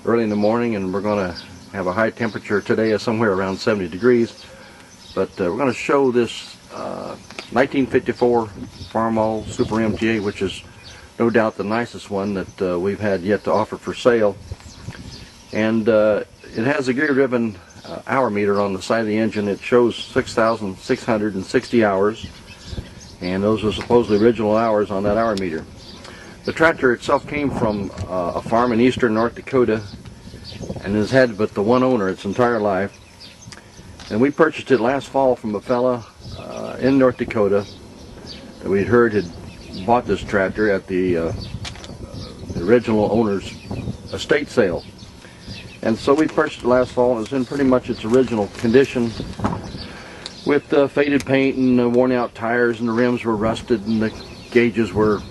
early in the morning, and we're going to have a high temperature today of somewhere around 70 degrees. But we're going to show this 1954 Farmall Super MTA, which is no doubt the nicest one that we've had yet to offer for sale. And it has a gear-driven hour meter on the side of the engine. It shows 6,660 hours, and those are supposedly original hours on that hour meter. The tractor itself came from a farm in eastern North Dakota and has had but the one owner its entire life. And we purchased it last fall from a fella in North Dakota that we'd heard had bought this tractor at the original owner's estate sale. And so we purchased it last fall, and it's in pretty much its original condition with faded paint and worn out tires, and the rims were rusted and the gauges were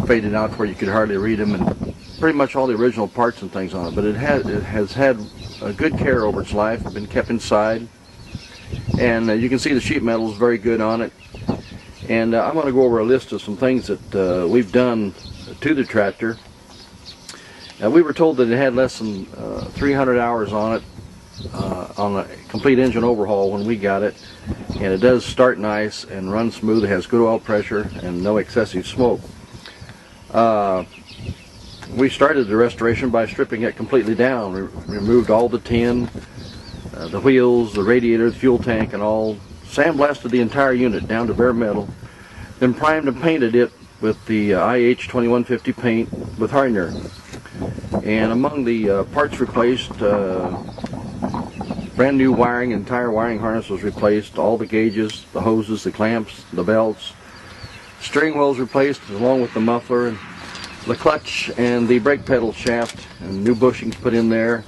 faded out where you could hardly read them, and pretty much all the original parts and things on it. But it has had a good care over its life. It's been kept inside, and you can see the sheet metal is very good on it. And I'm going to go over a list of some things that we've done to the tractor. We were told that it had less than 300 hours on it on a complete engine overhaul when we got it, and it does start nice and run smooth. It has good oil pressure and no excessive smoke. We started the restoration by stripping it completely down. We removed all the tin, the wheels, the radiator, the fuel tank, and all. Sandblasted the entire unit down to bare metal, then primed and painted it with the IH 2150 paint with hardener. And among the parts replaced, brand new wiring, entire wiring harness was replaced, all the gauges, the hoses, the clamps, the belts. Steering wheel was replaced along with the muffler, and the clutch and the brake pedal shaft, and new bushings put in there,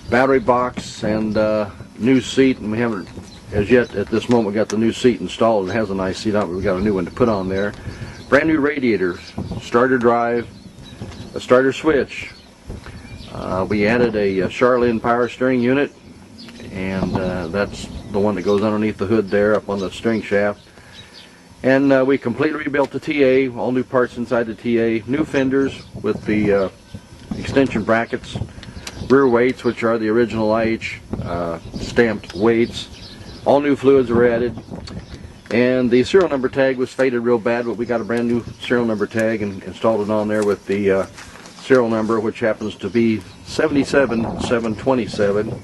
battery box, and new seat. And we haven't as yet at this moment got the new seat installed. It has a nice seat on it, but we've got a new one to put on there. Brand new radiators, starter drive, a starter switch. We added a Charlene power steering unit, and that's the one that goes underneath the hood there up on the steering shaft. And we completely rebuilt the TA, all new parts inside the TA, new fenders with the extension brackets, rear weights, which are the original IH stamped weights. All new fluids were added, and the serial number tag was faded real bad, but we got a brand new serial number tag and installed it on there with the serial number, which happens to be 77727.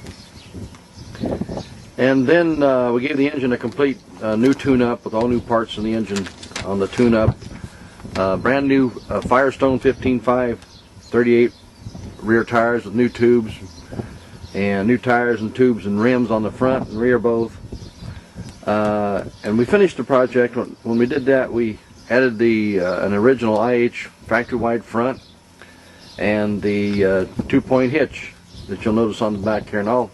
And then we gave the engine a complete new tune-up with all new parts in the engine on the tune-up. Brand new Firestone 15.5 38 rear tires with new tubes, and new tires and tubes and rims on the front and rear both. And we finished the project. When we did that, we added the an original IH factory-wide front and the 2-point hitch that you'll notice on the back here, and I'll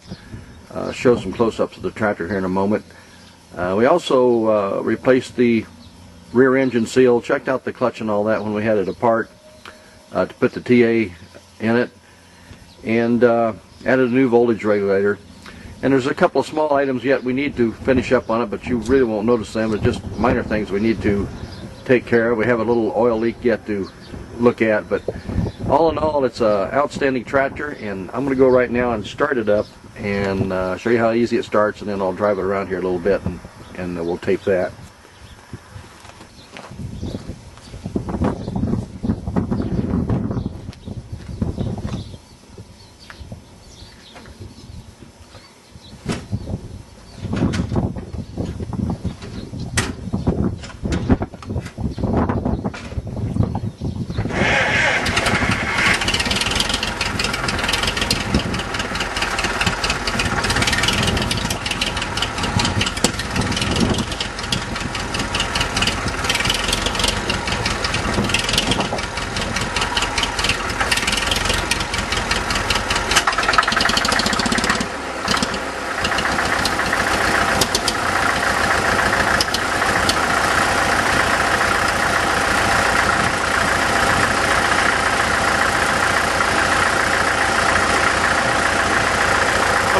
show some close-ups of the tractor here in a moment. We also replaced the rear engine seal, checked out the clutch and all that when we had it apart to put the TA in it, and added a new voltage regulator. And there's a couple of small items yet we need to finish up on it, but you really won't notice them. It's just minor things we need to take care of. We have a little oil leak yet to look at, but all in all, it's an outstanding tractor, and I'm going to go right now and start it up and show you how easy it starts, and then I'll drive it around here a little bit, and we'll tape that.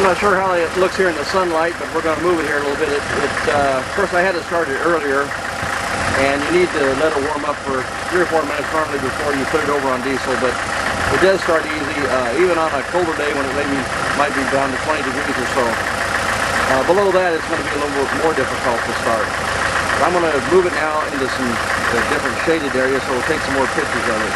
I'm not sure how it looks here in the sunlight, but we're going to move it here a little bit. Of course, I had it started earlier, and you need to let it warm up for 3 or 4 minutes normally before you put it over on diesel, but it does start easy. actually, even on a colder day when it might be down to 20 degrees or so, below that it's going to be a little bit more difficult to start. But I'm going to move it now into some different shaded areas, so we'll take some more pictures of it.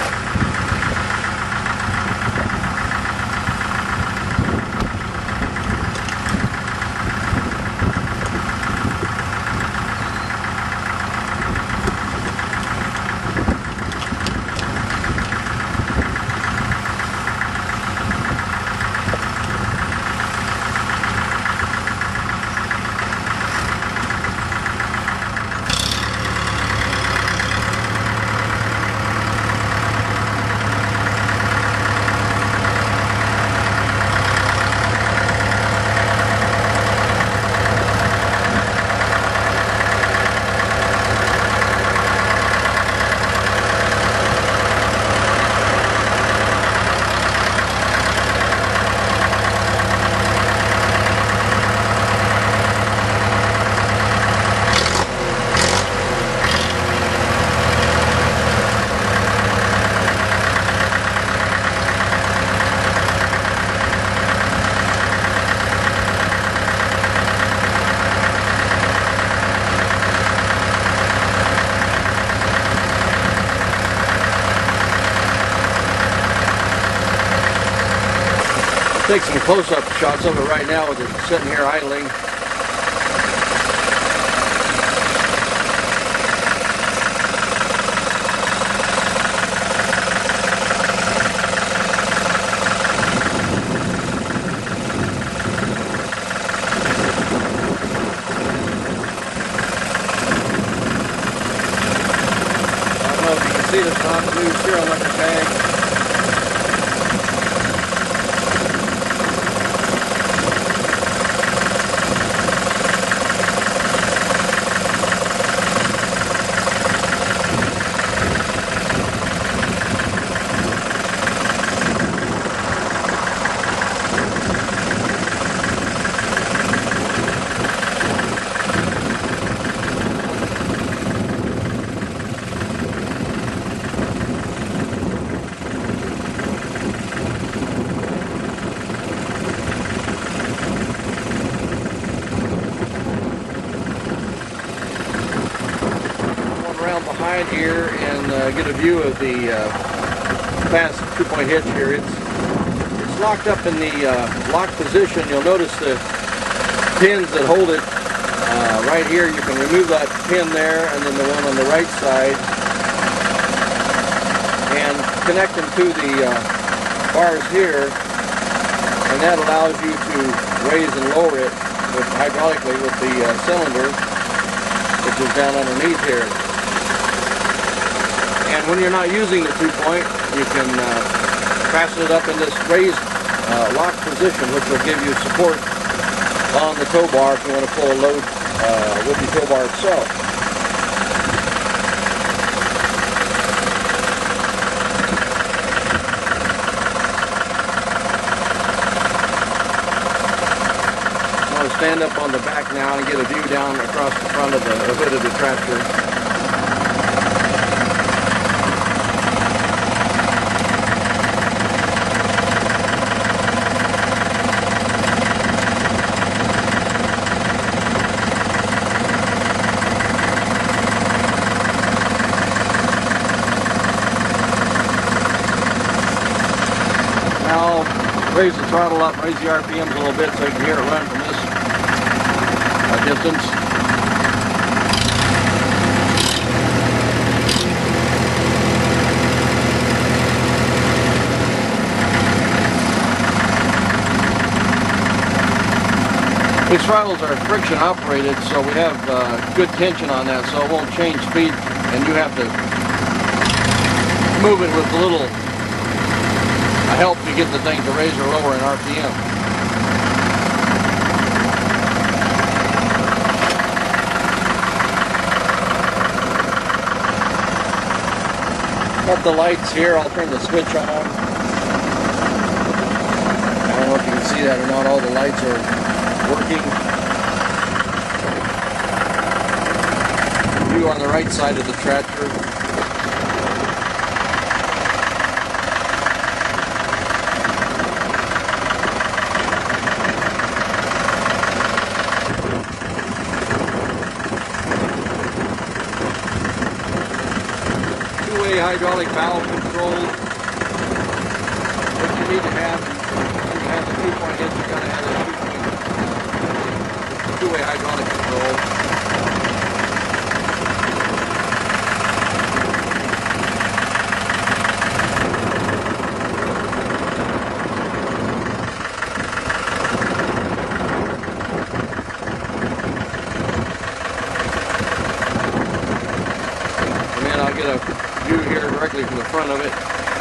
Take some close-up shots of it right now with it sitting here idling. I don't know if you can see this on the blue serial number tag. Behind here and get a view of the fast 2-point hitch here. It's locked up in the lock position. You'll notice the pins that hold it right here. You can remove that pin there and then the one on the right side and connect them to the bars here, and that allows you to raise and lower it hydraulically with the cylinder, which is down underneath here. And when you're not using the 2-point, you can fasten it up in this raised lock position, which will give you support on the tow bar if you want to pull a load with the tow bar itself. I'm going to stand up on the back now and get a view down across the front of the hood of the tractor. Raise the throttle up, raise the RPMs a little bit so you can hear it run from this distance. These throttles are friction operated, so we have good tension on that, so it won't change speed, and you have to move it with a little help to get the thing to raise or lower in RPM. Got the lights here. I'll turn the switch on. I don't know if you can see that or not. All the lights are working. View on the right side of the tractor. two-way hydraulic valve control. What you need to have, when you have the 2-point hitch, you're going to have a two-way hydraulic control. And then I'll get a view here directly from the front of it.